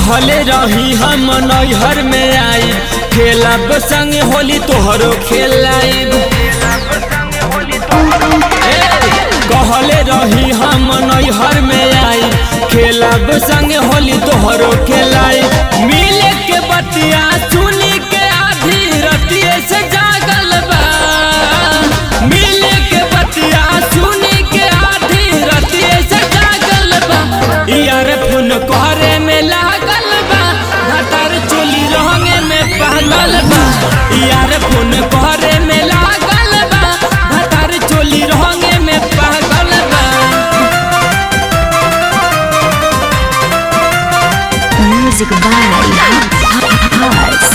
कहले रही हम नैहर में आई खेलब संग होली तोहरो खेलाइब। कहले रही हम नैहर में आई खेलब संग होली तोहरो खेलाइब। मिले के बतिया सुनी के आधी रतिये से जागल बा। मिले के बतिया सुनी के आधी रतिये से जागल बा। यार फोन करे में लागल बा भतार चोली रंगे में पागल बा। यार फोन करे में लागल बा भतार चोली रंगे में पागल बा। Music by Hearts.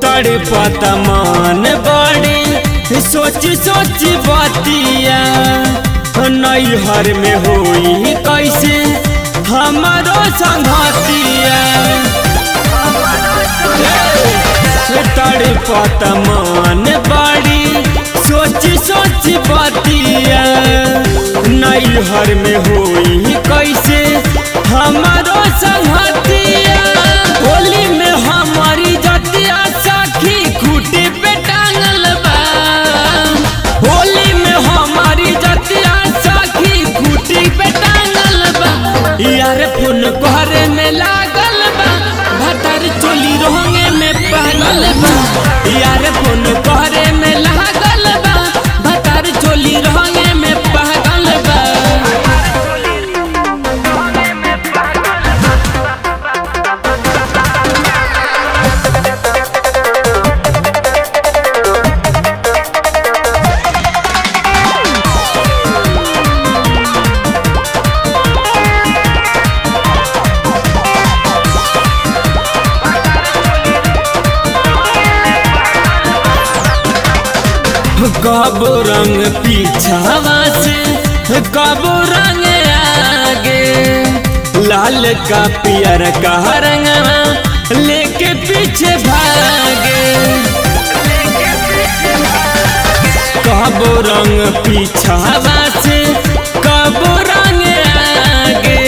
तड़े पता मान बड़ी सोची सोची बातिया नैहर में होई कैसे हमारो संगतिया। तड़े पता मान बड़ी सोची सोची बातिया नैहर में होई कैसे हमारो संगतिया। होली में हमारी जतिया साखी खूटी पे टांगल बा। होली में हमारी जतिया साखी खूटी पे टांगल बा। यार फोन करे में लागल बा भतार चोली रंगे में पागल बा। यार फोन करे में लागल बा भतार चोली रंगे में पागल बा। कबो रंग पीछावा से कबो रंग आगे। लाल का पियर का रंगवा लेके पीछे भागे। कबो रंग पीछावा से कबो रंग आगे।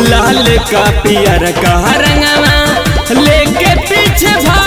लाल का पियर का रंगवा लेके पीछे भागे।